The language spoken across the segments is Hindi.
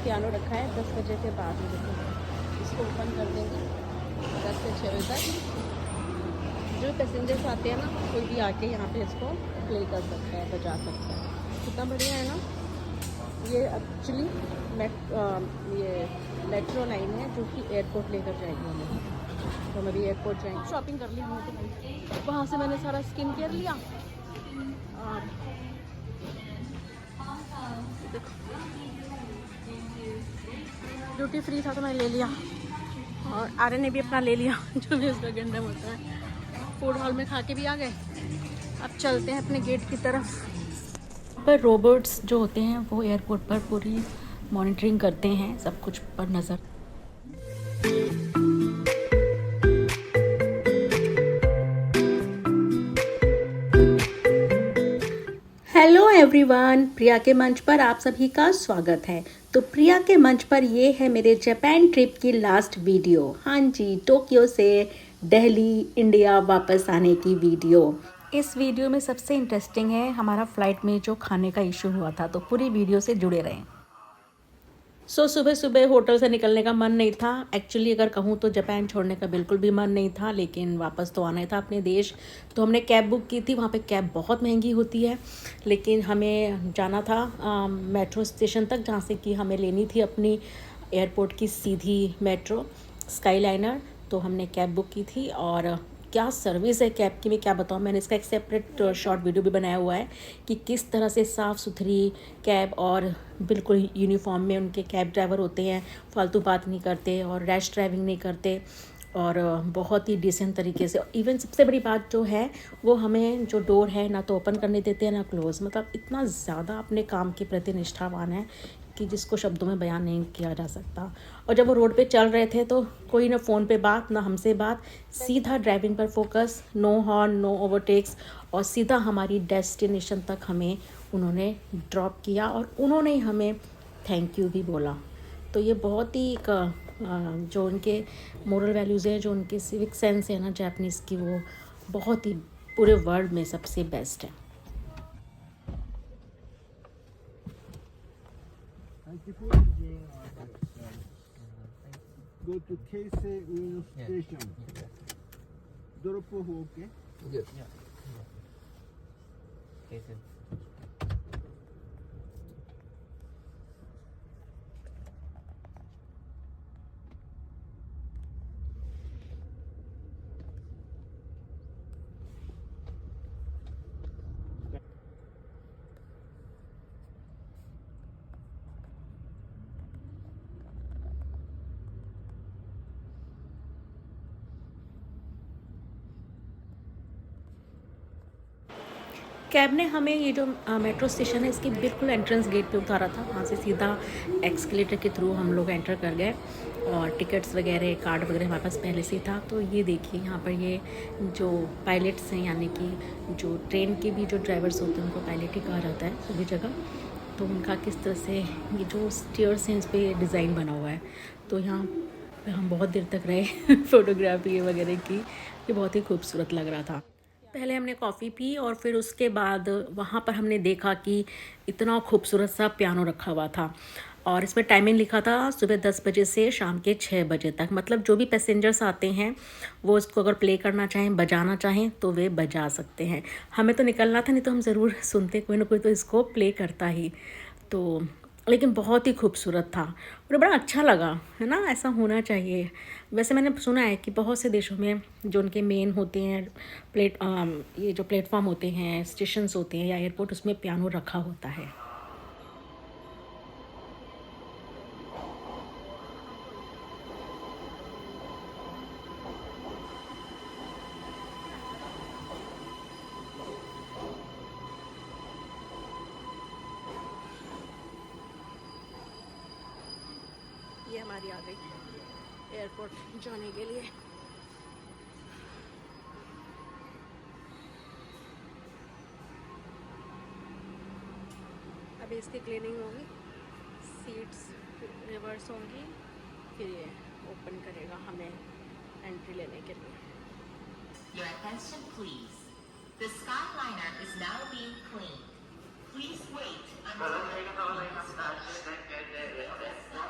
पियानो रखा है 10 बजे के बाद में, देखो इसको ओपन कर देंगे 10 से 6 बजे तक। जो पैसेंजर्स आते हैं ना, कोई भी आके यहाँ पे इसको प्ले कर सकता है, बजा सकता है। कितना बढ़िया है ना। ये एक्चुअली ये मेट्रो लाइन है जो कि एयरपोर्ट लेकर जाएगी हमें। तो हम अभी एयरपोर्ट जाएंगे। शॉपिंग कर ली हमने, तो भाई वहाँ से मैंने सारा स्किन केयर लिया और ड्यूटी फ्री था तो मैं ले लिया, और आर्य ने भी अपना ले लिया जो भी उसका गंडम होता है। फूड हॉल में खा के भी आ गए। अब चलते हैं अपने गेट की तरफ। पर रोबोट्स जो होते हैं वो एयरपोर्ट पर पूरी मॉनिटरिंग करते हैं, सब कुछ पर नज़र। हेलो एवरीवन, प्रिया के मंच पर आप सभी का स्वागत है। तो प्रिया के मंच पर ये है मेरे जापान ट्रिप की लास्ट वीडियो। हाँ जी, टोक्यो से दिल्ली इंडिया वापस आने की वीडियो। इस वीडियो में सबसे इंटरेस्टिंग है हमारा फ़्लाइट में जो खाने का इशू हुआ था, तो पूरी वीडियो से जुड़े रहें। सुबह सुबह होटल से निकलने का मन नहीं था। एक्चुअली अगर कहूँ तो जापान छोड़ने का बिल्कुल भी मन नहीं था, लेकिन वापस तो आना ही था अपने देश। तो हमने कैब बुक की थी। वहाँ पे कैब बहुत महंगी होती है, लेकिन हमें जाना था मेट्रो स्टेशन तक, जहाँ से कि हमें लेनी थी अपनी एयरपोर्ट की सीधी मेट्रो स्काईलाइनर। तो हमने कैब बुक की थी, और क्या सर्विस है कैब की मैं क्या बताऊँ। मैंने इसका एक सेपरेट शॉर्ट वीडियो भी बनाया हुआ है कि किस तरह से साफ़ सुथरी कैब और बिल्कुल यूनिफॉर्म में उनके कैब ड्राइवर होते हैं, फालतू बात नहीं करते और रैश ड्राइविंग नहीं करते, और बहुत ही डिसेंट तरीके से। इवन सबसे बड़ी बात जो है वो हमें जो डोर है ना तो ओपन करने देते हैं ना क्लोज़। मतलब इतना ज़्यादा अपने काम के प्रति निष्ठावान है कि जिसको शब्दों में बयान नहीं किया जा सकता। और जब वो रोड पे चल रहे थे तो कोई ना फ़ोन पे बात ना हमसे बात, सीधा ड्राइविंग पर focus, no horn no overtakes, और सीधा हमारी डेस्टिनेशन तक हमें उन्होंने ड्रॉप किया, और उन्होंने हमें थैंक यू भी बोला। तो ये बहुत ही जो उनके मोरल वैल्यूज़ हैं, जो उनके सिविक सेंस है ना जापानीज़ की, वो बहुत ही पूरे वर्ल्ड में सबसे बेस्ट है। Go to Keisei Ueno Station. Drop off, okay? Yes. Yeah. Okay, sir. Cab ने हमें ये जो मेट्रो स्टेशन है इसके बिल्कुल एंट्रेंस गेट पे उतारा था। वहाँ से सीधा एक्सकेलेटर के थ्रू हम लोग एंटर कर गए, और टिकट्स वगैरह कार्ड वगैरह हमारे पास पहले से ही था। तो ये देखिए यहाँ पर ये जो पायलट्स हैं, यानी कि जो ट्रेन के भी जो ड्राइवर्स होते हैं उनको पायलट ही कहा जाता है सभी जगह। तो उनका किस तरह से ये जो स्टेयर्स हैं इस पर डिज़ाइन बना हुआ है। तो यहाँ पे हम बहुत देर तक रहे फ़ोटोग्राफी वगैरह की। ये बहुत ही खूबसूरत लग रहा था। पहले हमने कॉफ़ी पी, और फिर उसके बाद वहाँ पर हमने देखा कि इतना खूबसूरत सा पियानो रखा हुआ था, और इसमें टाइमिंग लिखा था सुबह 10 बजे से शाम के 6 बजे तक। मतलब जो भी पैसेंजर्स आते हैं वो इसको अगर प्ले करना चाहें, बजाना चाहें तो वे बजा सकते हैं। हमें तो निकलना था, नहीं तो हम ज़रूर सुनते, कोई ना कोई तो इसको प्ले करता ही। तो लेकिन बहुत ही खूबसूरत था और बड़ा अच्छा लगा, है ना। ऐसा होना चाहिए। वैसे मैंने सुना है कि बहुत से देशों में जो उनके मेन होते हैं ये जो प्लेटफॉर्म होते हैं, स्टेशंस होते हैं या एयरपोर्ट, उसमें पियानो रखा होता है। ये हमारी आ गई एयरपोर्ट जाने के लिए। अभी इसकी क्लीनिंग होगी, सीट्स रिवर्स होंगी, फिर ये ओपन करेगा हमें एंट्री लेने के लिए। Your attention, please. The Skyliner is now being cleaned. Please wait until the cleaning is finished.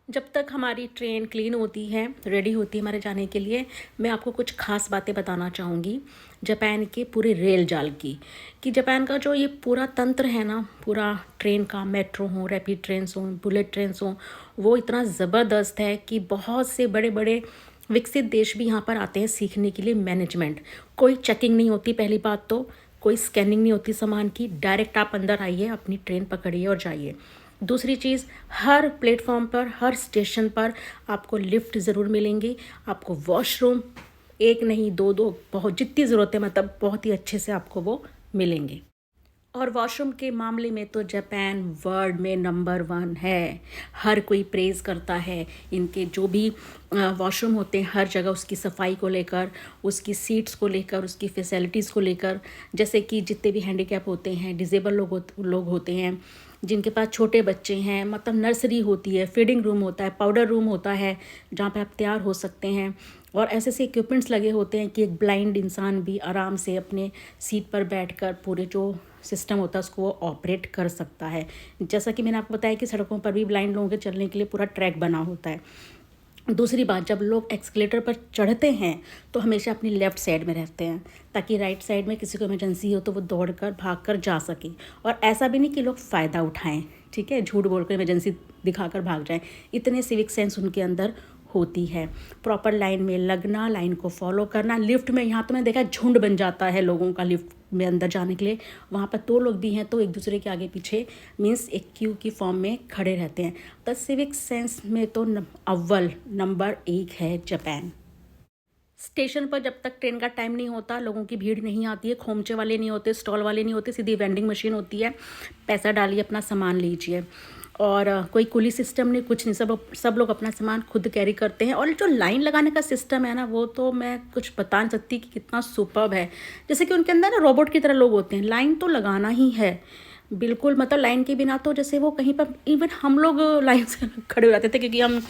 जब तक हमारी ट्रेन क्लीन होती है, रेडी होती है हमारे जाने के लिए, मैं आपको कुछ खास बातें बताना चाहूँगी जापान के पूरे रेल जाल की। कि जापान का जो ये पूरा तंत्र है ना, पूरा ट्रेन का, मेट्रो हो, रैपिड ट्रेन्स हों, बुलेट ट्रेन्स हों, वो इतना ज़बरदस्त है कि बहुत से बड़े बड़े विकसित देश भी यहाँ पर आते हैं सीखने के लिए मैनेजमेंट। कोई चेकिंग नहीं होती, पहली बात तो कोई स्कैनिंग नहीं होती सामान की, डायरेक्ट आप अंदर आइए, अपनी ट्रेन पकड़िए और जाइए। दूसरी चीज़, हर प्लेटफॉर्म पर, हर स्टेशन पर आपको लिफ्ट ज़रूर मिलेंगी, आपको वॉशरूम एक नहीं दो दो, बहुत जितनी ज़रूरत है मतलब बहुत ही अच्छे से आपको वो मिलेंगे। और वॉशरूम के मामले में तो जापान वर्ल्ड में नंबर 1 है। हर कोई प्रेज़ करता है इनके जो भी वॉशरूम होते हैं, हर जगह उसकी सफाई को लेकर, उसकी सीट्स को लेकर, उसकी फैसिलिटीज़ को लेकर। जैसे कि जितने भी हैंडीकैप होते हैं, डिसेबल लोग होते हैं, जिनके पास छोटे बच्चे हैं, मतलब नर्सरी होती है, फीडिंग रूम होता है, पाउडर रूम होता है जहाँ पर आप तैयार हो सकते हैं। और ऐसे ऐसे इक्विपमेंट्स लगे होते हैं कि एक ब्लाइंड इंसान भी आराम से अपने सीट पर बैठकर पूरे जो सिस्टम होता है उसको वो ऑपरेट कर सकता है। जैसा कि मैंने आपको बताया कि सड़कों पर भी ब्लाइंड लोगों के चलने के लिए पूरा ट्रैक बना होता है। दूसरी बात, जब लोग एक्सकलेटर पर चढ़ते हैं तो हमेशा अपनी लेफ़्ट साइड में रहते हैं, ताकि राइट साइड में किसी को इमरजेंसी हो तो वो दौड़कर भागकर जा सके। और ऐसा भी नहीं कि लोग फ़ायदा उठाएं, ठीक है, झूठ बोलकर इमरजेंसी दिखाकर भाग जाएं। इतने सिविक सेंस उनके अंदर होती है। प्रॉपर लाइन में लगना, लाइन को फॉलो करना। लिफ्ट में यहाँ तो मैंने देखा झुंड बन जाता है लोगों का लिफ्ट में अंदर जाने के लिए। वहाँ पर 2 लोग भी हैं तो एक दूसरे के आगे पीछे मीन्स एक क्यू की फॉर्म में खड़े रहते हैं। तो सिविक सेंस में तो अव्वल नंबर 1 है जापान। स्टेशन पर जब तक ट्रेन का टाइम नहीं होता, लोगों की भीड़ नहीं आती है, खोमचे वाले नहीं होते, स्टॉल वाले नहीं होते, सीधी वेंडिंग मशीन होती है, पैसा डालिए, अपना सामान लीजिए। और कोई कुली सिस्टम नहीं, कुछ नहीं, सब लोग अपना सामान खुद कैरी करते हैं। और जो लाइन लगाने का सिस्टम है ना, वो तो मैं कुछ बता नहीं सकती कि कितना सुपर्ब है। जैसे कि उनके अंदर ना रोबोट की तरह लोग होते हैं, लाइन तो लगाना ही है बिल्कुल, मतलब लाइन के बिना तो जैसे वो कहीं पर, इवन हम लोग लाइन से खड़े हो जाते थे, क्योंकि हम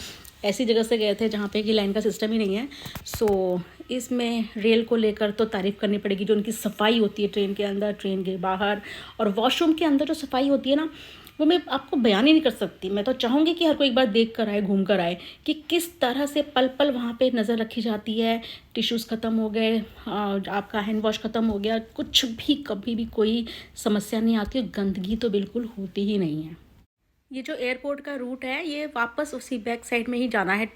ऐसी जगह से गए थे जहाँ पे कि लाइन का सिस्टम ही नहीं है। सो इसमें रेल को लेकर तो तारीफ़ करनी पड़ेगी, जो उनकी सफाई होती है ट्रेन के अंदर, ट्रेन के बाहर, और वॉशरूम के अंदर जो सफाई होती है ना, वो मैं आपको बयान ही नहीं कर सकती। मैं तो चाहूँगी कि हर कोई एक बार देख कर आए, घूम कर आए कि किस तरह से पल पल वहाँ पे नज़र रखी जाती है। टिश्यूज़ ख़त्म हो गए, आपका हैंड वॉश ख़त्म हो गया, कुछ भी कभी भी कोई समस्या नहीं आती, गंदगी तो बिल्कुल होती ही नहीं है। ये जो एयरपोर्ट का रूट है, ये वापस उसी बैक साइड में ही जाना है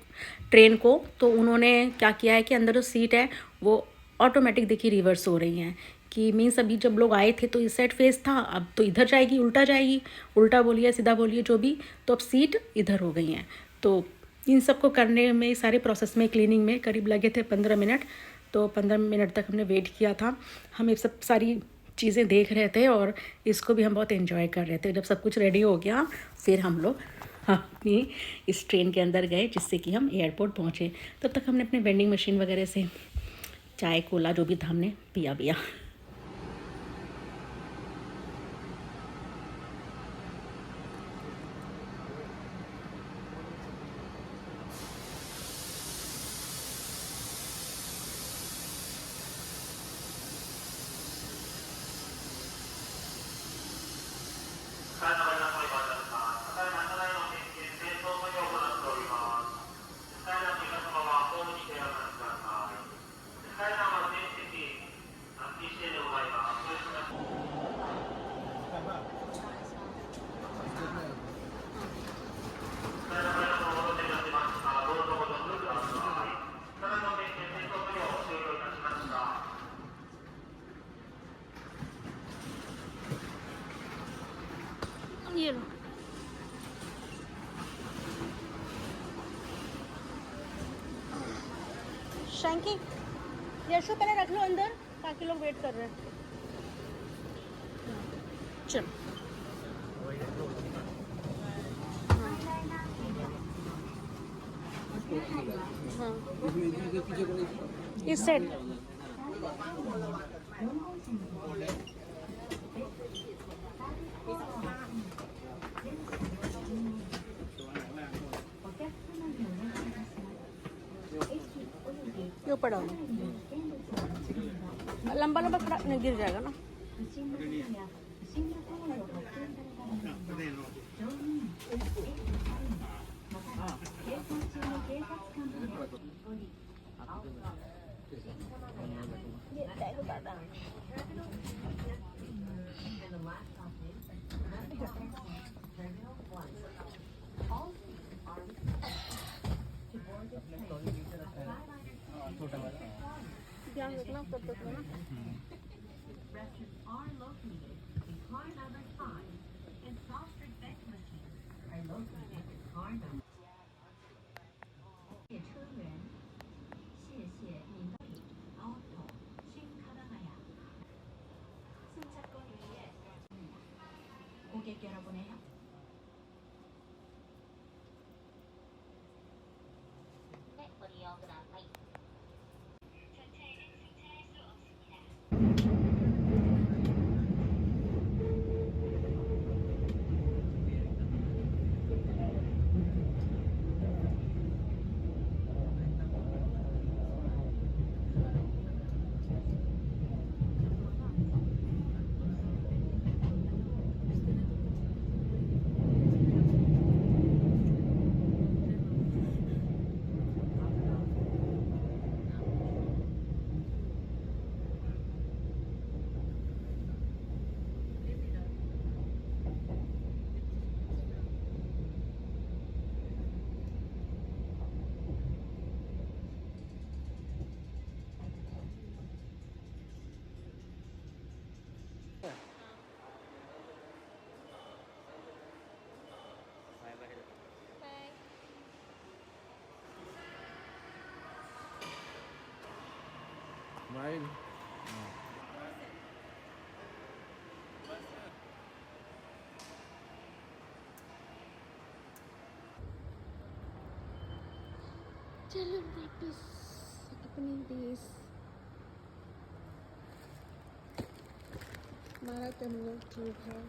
ट्रेन को। तो उन्होंने क्या किया है कि अंदर जो सीट है वो ऑटोमेटिक देखिए रिवर्स हो रही हैं, कि मीन्स अभी जब लोग आए थे तो इस साइड फेस था, अब तो इधर जाएगी, उल्टा जाएगी, उल्टा बोलिए सीधा बोलिए जो भी, तो अब सीट इधर हो गई हैं। तो इन सब को करने में, सारे प्रोसेस में, क्लीनिंग में करीब लगे थे 15 मिनट। तो 15 मिनट तक हमने वेट किया था। हम ये सब सारी चीज़ें देख रहे थे और इसको भी हम बहुत एंजॉय कर रहे थे। जब सब कुछ रेडी हो गया फिर हम लोग अपनी इस ट्रेन के अंदर गए, जिससे कि हम एयरपोर्ट पहुँचे। तब तक हमने अपने वेंडिंग मशीन वगैरह से चाय, कोला जो भी था हमने पिया। ये लो। शैंकी, यशु पहले रख लो अंदर, ताकि लोग वेट कर रहे हैं। चलो, हाँ, इस साइड। ये पड़ा लंबा लंबा खड़ा नहीं, गिर जाएगा ना। हाँ Restrooms are located in car number 5, and soft drink vending machines are located in car number. 列车员，谢谢您的auto 신카라가야. 승차권 위에 고객 여러분의 네, ご利用ください. 전차에는 승차할 수 없습니다. Smile. चलो वापस अपने देश. हमारा कन्वर्ट ट्यूब है.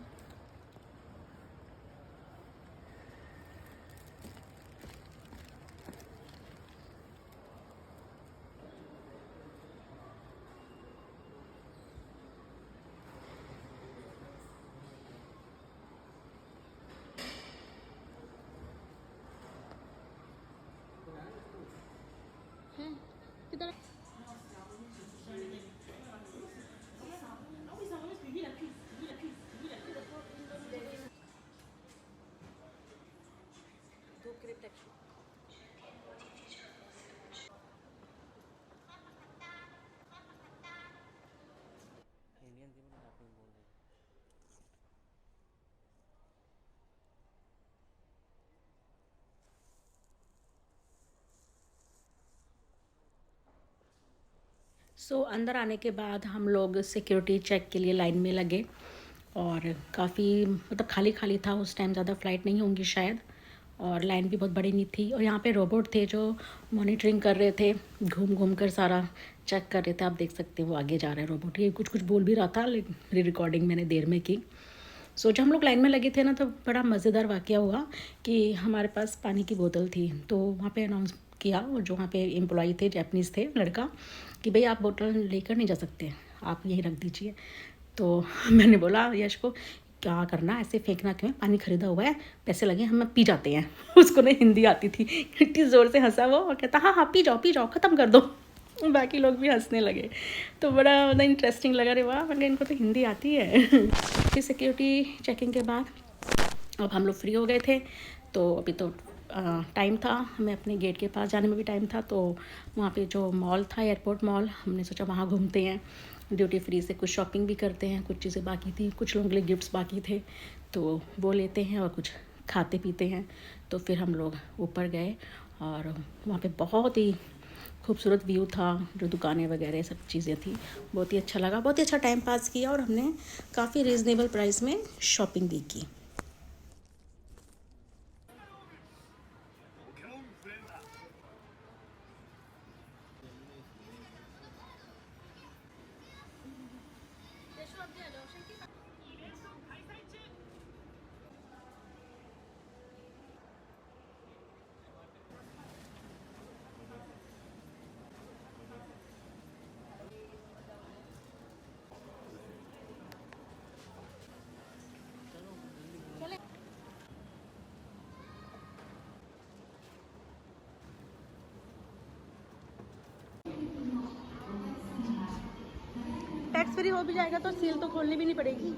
किधर? सो अंदर आने के बाद हम लोग सिक्योरिटी चेक के लिए लाइन में लगे और काफ़ी मतलब खाली खाली था उस टाइम, ज़्यादा फ़्लाइट नहीं होंगी शायद, और लाइन भी बहुत बड़ी नहीं थी. और यहाँ पे रोबोट थे जो मॉनिटरिंग कर रहे थे, घूम घूम कर सारा चेक कर रहे थे. आप देख सकते हैं वो आगे जा रहे हैं रोबोट, ये कुछ कुछ बोल भी रहा था, लेकिन रिकॉर्डिंग मैंने देर में की. सो जब हम लोग लाइन में लगे थे ना, तो बड़ा मज़ेदार वाक़या हुआ कि हमारे पास पानी की बोतल थी. तो वहाँ पे अनाउंस किया, और जो वहाँ पे एम्प्लॉई थे, जैपनीज़ थे लड़का, कि भाई आप बोतल लेकर नहीं जा सकते, आप यहीं रख दीजिए. तो मैंने बोला यश को, क्या करना, ऐसे फेंकना क्यों, पानी ख़रीदा हुआ है, पैसे लगे, हम पी जाते हैं. उसको ना हिंदी आती थी, इतनी ज़ोर से हंसा वो और कहता हाँ हाँ पी जाओ ख़त्म कर दो. बाकी लोग भी हंसने लगे. तो बड़ा मतलब इंटरेस्टिंग लगा. रे वाह, मगर इनको तो हिंदी आती है. फिर सिक्योरिटी चेकिंग के बाद अब हम लोग फ्री हो गए थे. तो अभी तो टाइम था, हमें अपने गेट के पास जाने में भी टाइम था. तो वहाँ पे जो मॉल था, एयरपोर्ट मॉल, हमने सोचा वहाँ घूमते हैं, ड्यूटी फ्री से कुछ शॉपिंग भी करते हैं. कुछ चीज़ें बाकी थी, कुछ लोगों के लिए गिफ्ट्स बाकी थे, तो वो लेते हैं और कुछ खाते पीते हैं. तो फिर हम लोग ऊपर गए और वहाँ पे बहुत ही खूबसूरत व्यू था, जो दुकानें वगैरह सब चीज़ें थी. बहुत ही अच्छा लगा, बहुत ही अच्छा टाइम पास किया, और हमने काफ़ी रीज़नेबल प्राइस में शॉपिंग भी की. फ्री हो भी जाएगा तो सील तो खोलनी भी नहीं पड़ेगी।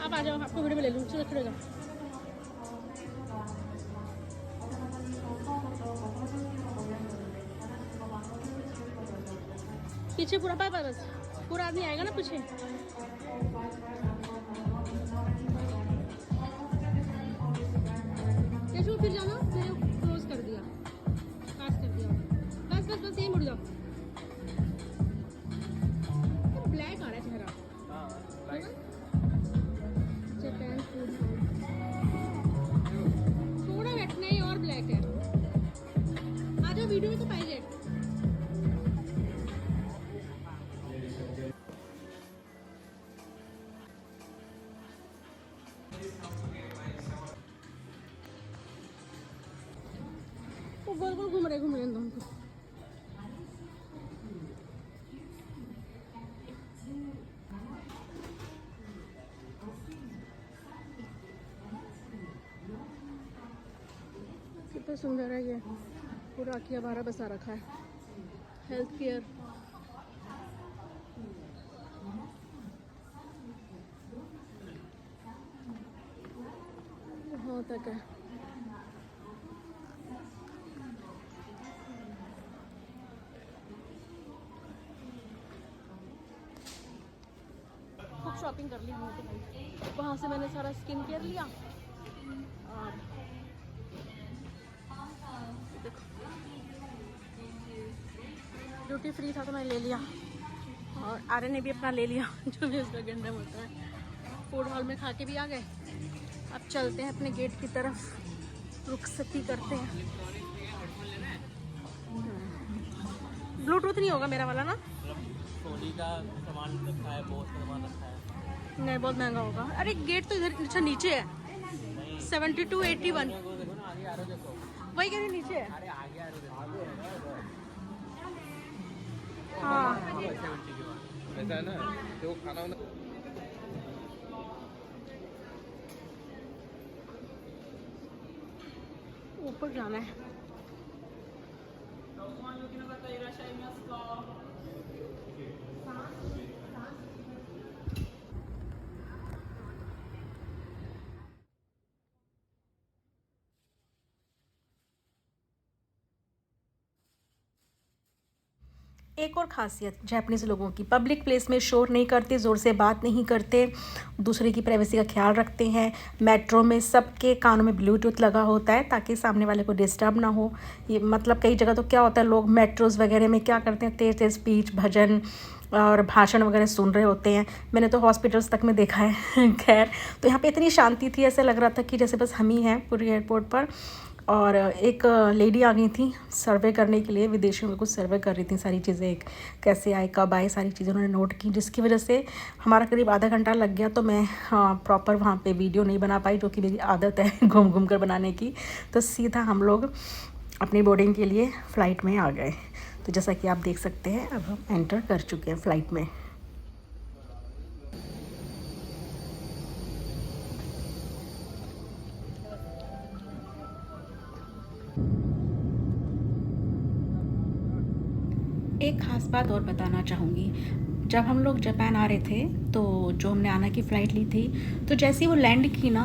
आप आ जाओ, आपको वीडियो में ले लूँ। चलो खड़े हो जाओ। पीछे पूरा पापा बस पूरा आदमी आएगा ना पीछे। कैसे फिर जाना, मैंने क्लोज कर दिया, पास कर दिया। बस बस बस यही मुड़ जाओ। ब्लैक आ रहा है चेहरा। जापान फूड थोड़ा बैठना ही और ब्लैक है। आ जाओ वीडियो में तो पाइजे। वो गोल गोल घूम रहे उनको। कितना सुंदर है ये, पूरा किया बारह बसा रखा है। हेल्थ केयर, यहाँ तक है। खूब शॉपिंग कर ली हमने तो भाई। वहाँ से मैंने सारा स्किन केयर लिया और देखो ड्यूटी फ्री था तो मैं ले लिया, और आर्य ने भी अपना ले लिया जो भी उसका गंडम होता है। फूड हॉल में खा के भी आ गए। अब चलते हैं अपने गेट की तरफ, रुखसती करते हैं। ब्लूटूथ नहीं होगा मेरा वाला ना, सोनी का सामान रखा है, बहुत सामान रखा है। नहीं बहुत महंगा होगा। अरे गेट तो इधर अच्छा नीचे है, 7281 वो देखो ना, आगे आ रहा देखो। वही कह रही नीचे है। अरे आगे आ रहा देखो। हाँ 70 के बाद ऐसा है ना, तो खाना वाना ऊपर जाना है। एक और खासियत जापानीज़ लोगों की, पब्लिक प्लेस में शोर नहीं करते, ज़ोर से बात नहीं करते, दूसरे की प्राइवेसी का ख्याल रखते हैं। मेट्रो में सबके कानों में ब्लूटूथ लगा होता है ताकि सामने वाले को डिस्टर्ब ना हो। ये मतलब कई जगह तो क्या होता है, लोग मेट्रोज़ वगैरह में क्या करते हैं, तेज़ तेज़ स्पीच, भजन और भाषण वगैरह सुन रहे होते हैं। मैंने तो हॉस्पिटल्स तक में देखा है खैर। तो यहाँ पे इतनी शांति थी, ऐसा लग रहा था कि जैसे बस हम ही हैं पूरे एयरपोर्ट पर। और एक लेडी आ गई थी सर्वे करने के लिए, विदेशियों में कुछ सर्वे कर रही थी, सारी चीज़ें कैसे आए, कब आए, सारी चीज़ें उन्होंने नोट की, जिसकी वजह से हमारा करीब आधा घंटा लग गया। तो मैं प्रॉपर वहाँ पे वीडियो नहीं बना पाई, जो कि मेरी आदत है घूम घूम कर बनाने की। तो सीधा हम लोग अपनी बोर्डिंग के लिए फ़्लाइट में आ गए। तो जैसा कि आप देख सकते हैं, अब हम एंटर कर चुके हैं फ़्लाइट में। एक ख़ास बात और बताना चाहूँगी, जब हम लोग जापान आ रहे थे तो जो हमने आना की फ़्लाइट ली थी, तो जैसे ही वो लैंड की ना,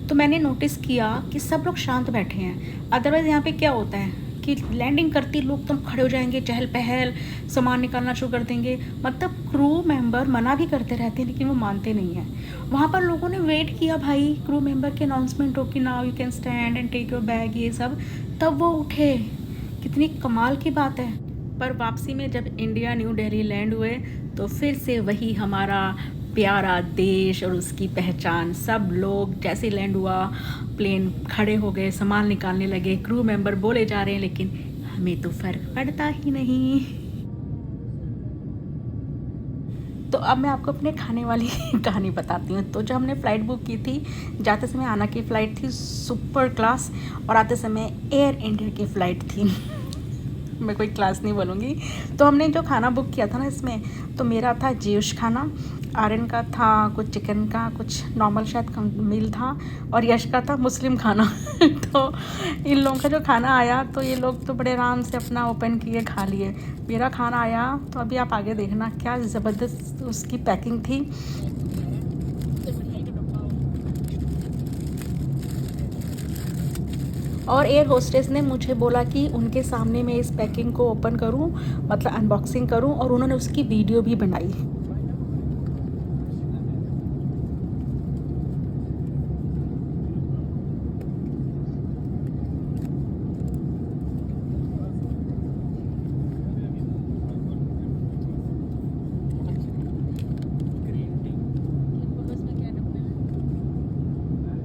तो मैंने नोटिस किया कि सब लोग शांत बैठे हैं। अदरवाइज़ यहाँ पे क्या होता है कि लैंडिंग करती लोग तुम खड़े हो जाएंगे, चहल पहल, सामान निकालना शुरू कर देंगे। मतलब क्रू मेंबर मना भी करते रहते हैं लेकिन वो मानते नहीं हैं। वहाँ पर लोगों ने वेट किया भाई, क्रू मेंबर के अनाउंसमेंट हो कि now you can stand and take your bag, ये सब, तब वो उठे। कितनी कमाल की बात है। पर वापसी में जब इंडिया न्यू दिल्ली लैंड हुए तो फिर से वही हमारा प्यारा देश और उसकी पहचान। सब लोग जैसे लैंड हुआ प्लेन खड़े हो गए, सामान निकालने लगे, क्रू मेंबर बोले जा रहे हैं, लेकिन हमें तो फ़र्क पड़ता ही नहीं। तो अब मैं आपको अपने खाने वाली कहानी बताती हूँ। तो जब हमने फ़्लाइट बुक की थी, जाते समय आना की फ़्लाइट थी सुपर क्लास और आते समय एयर इंडिया की फ़्लाइट थी। मैं कोई क्लास नहीं बोलूँगी। तो हमने जो खाना बुक किया था ना इसमें, तो मेरा था ज्यूश खाना, आर्यन का था कुछ चिकन का कुछ नॉर्मल शायद मील था, और यश का था मुस्लिम खाना। तो इन लोगों का जो खाना आया तो ये लोग तो बड़े आराम से अपना ओपन किए खा लिए। मेरा खाना आया तो अभी आप आगे देखना क्या ज़बरदस्त उसकी पैकिंग थी। और एयर होस्टेस ने मुझे बोला कि उनके सामने मैं इस पैकिंग को ओपन करूं, मतलब अनबॉक्सिंग करूं, और उन्होंने उसकी वीडियो भी बनाई।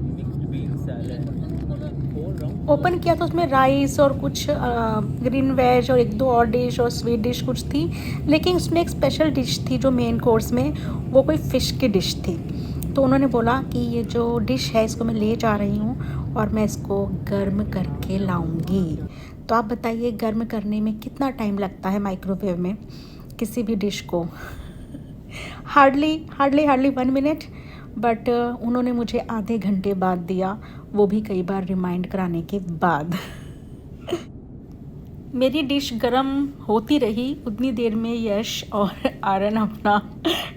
मिक्स्ड बीन सैलेड बोल रहा हूँ। ओपन किया तो उसमें राइस और कुछ ग्रीन वेज और एक दो और डिश और स्वीट डिश कुछ थी, लेकिन उसमें एक स्पेशल डिश थी जो मेन कोर्स में, वो कोई फ़िश की डिश थी। तो उन्होंने बोला कि ये जो डिश है इसको मैं ले जा रही हूँ और मैं इसको गर्म करके लाऊंगी। तो आप बताइए गर्म करने में कितना टाइम लगता है माइक्रोवेव में किसी भी डिश को? हार्डली 1 मिनट, बट उन्होंने मुझे आधे घंटे बाद दिया, वो भी कई बार रिमाइंड कराने के बाद। मेरी डिश गरम होती रही, उतनी देर में यश और आर्यन अपना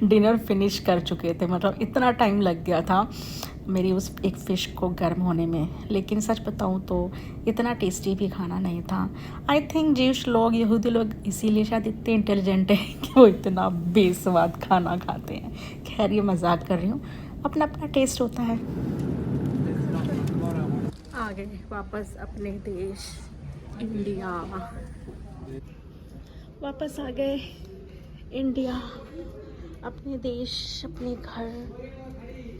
डिनर फिनिश कर चुके थे। मतलब इतना टाइम लग गया था मेरी उस एक फ़िश को गर्म होने में। लेकिन सच बताऊं तो इतना टेस्टी भी खाना नहीं था। आई थिंक ज्यूश लोग, यहूदी लोग इसीलिए शायद इतने इंटेलिजेंट हैं कि वो इतना बेस्वाद खाना खाते हैं। खैर ये मजाक कर रही हूँ, अपना अपना टेस्ट होता है। आ गए वापस अपने देश इंडिया, वापस आ गए इंडिया, अपने देश अपने घर।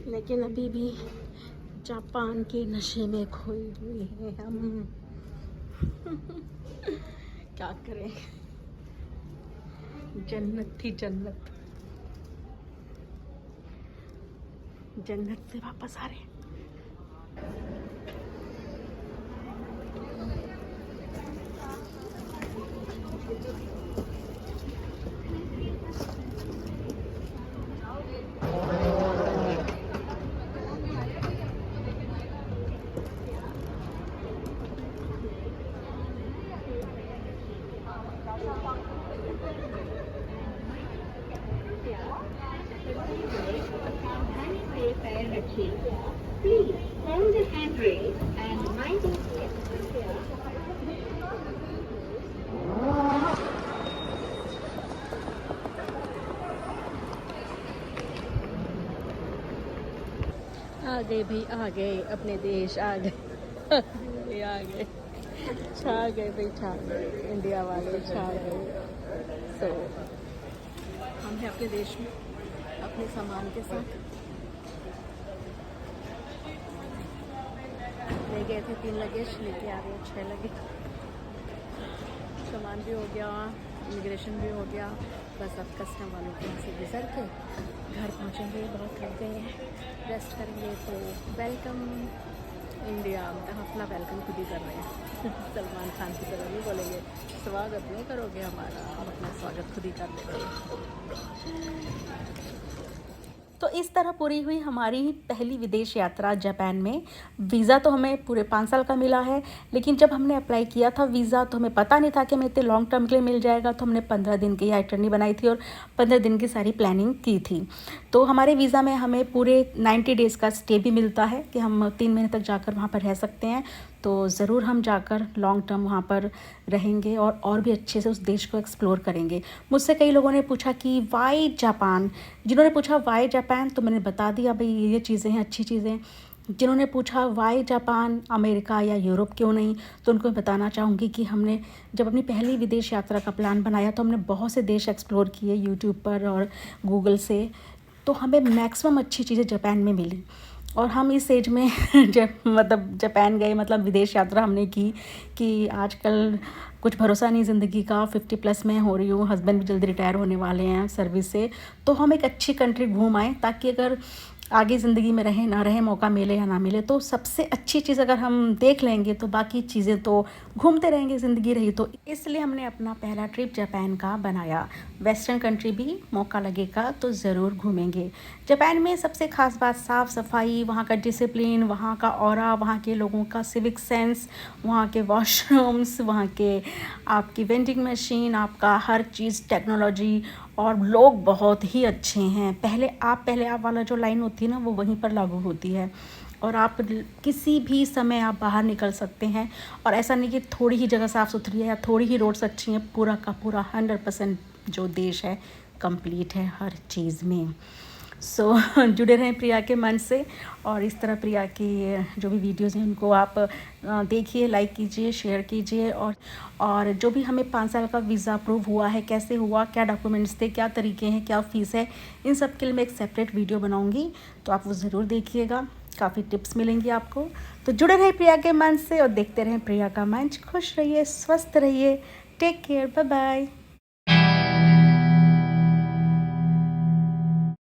लेकिन अभी भी जापान के नशे में खोए हुए हैं हम। क्या करें, जन्नत थी जन्नत, जन्नत से वापस आ रहे हैं। Please hold the handrail and mind the आ गए भाई, आ गए अपने देश, आ गए आ गए, छा गए भाई, छा गए इंडिया वाले, छा गए। तो हम हैं अपने देश में अपने सामान के साथ। ले गए थे 3 लगेज, लेके आ रहे हैं 6 लगेज। सामान भी हो गया, इमिग्रेशन भी हो गया, बस अब कस्टम वालों के यहाँ से गुजर के घर पहुँचेंगे। बहुत थक गए हैं, रेस्ट करेंगे। तो वेलकम इंडिया, मतलब अपना वेलकम खुद ही कर रहे हैं। सलमान खान की तरह नहीं बोलेंगे स्वागत नहीं करोगे हमारा, हम अपना स्वागत खुद ही कर लेते हैं। तो इस तरह पूरी हुई हमारी पहली विदेश यात्रा जापान में। वीज़ा तो हमें पूरे 5 साल का मिला है, लेकिन जब हमने अप्लाई किया था वीज़ा तो हमें पता नहीं था कि हमें इतने लॉन्ग टर्म के लिए मिल जाएगा। तो हमने 15 दिन की आइटरनी बनाई थी और 15 दिन की सारी प्लानिंग की थी। तो हमारे वीज़ा में हमें पूरे 90 डेज़ का स्टे भी मिलता है कि हम 3 महीने तक जाकर वहाँ पर रह सकते हैं। तो ज़रूर हम जाकर लॉन्ग टर्म वहाँ पर रहेंगे और भी अच्छे से उस देश को एक्सप्लोर करेंगे। मुझसे कई लोगों ने पूछा कि वाई जापान, जिन्होंने पूछा वाई जापान, तो मैंने बता दिया भाई ये चीज़ें हैं, अच्छी चीज़ें। जिन्होंने पूछा वाई जापान, अमेरिका या यूरोप क्यों नहीं, तो उनको मैं बताना चाहूँगी कि हमने जब अपनी पहली विदेश यात्रा का प्लान बनाया तो हमने बहुत से देश एक्सप्लोर किए यूट्यूब पर और गूगल से, तो हमें मैक्सिमम अच्छी चीज़ें जापान में मिली। और हम इस एज में जब जापान गए, मतलब विदेश यात्रा हमने की कि आजकल कुछ भरोसा नहीं ज़िंदगी का। 50+ में हो रही हूँ, हस्बैंड भी जल्दी रिटायर होने वाले हैं सर्विस से, तो हम एक अच्छी कंट्री घूम आए ताकि अगर आगे ज़िंदगी में रहे ना रहे, मौका मिले या ना मिले, तो सबसे अच्छी चीज़ अगर हम देख लेंगे तो बाकी चीज़ें तो घूमते रहेंगे ज़िंदगी रही तो। इसलिए हमने अपना पहला ट्रिप जापान का बनाया। वेस्टर्न कंट्री भी मौका लगेगा तो ज़रूर घूमेंगे। जापान में सबसे ख़ास बात साफ़ सफाई, वहाँ का डिसिप्लिन, वहाँ का ऑरा, वहाँ के लोगों का सिविक सेंस, वहाँ के वॉशरूम्स, वहाँ के आपकी वेंडिंग मशीन, आपका हर चीज़ टेक्नोलॉजी, और लोग बहुत ही अच्छे हैं। पहले आप वाला जो लाइन होती है ना, वो वहीं पर लागू होती है और आप किसी भी समय आप बाहर निकल सकते हैं। और ऐसा नहीं कि थोड़ी ही जगह साफ़ सुथरी है या थोड़ी ही रोड्स अच्छी हैं, पूरा का पूरा 100% जो देश है कंप्लीट है हर चीज़ में। सो जुड़े रहें प्रिया के मन से, और इस तरह प्रिया की जो भी वीडियोस हैं उनको आप देखिए, लाइक कीजिए, शेयर कीजिए। और जो भी हमें 5 साल का वीज़ा अप्रूव हुआ है, कैसे हुआ, क्या डॉक्यूमेंट्स थे, क्या तरीके हैं, क्या फ़ीस है, इन सब के लिए मैं एक सेपरेट वीडियो बनाऊँगी, तो आप वो ज़रूर देखिएगा, काफ़ी टिप्स मिलेंगी आपको। तो जुड़े रहें प्रिया के मन से और देखते रहें प्रिया का मंच। खुश रहिए, स्वस्थ रहिए, टेक केयर, बाय बाय।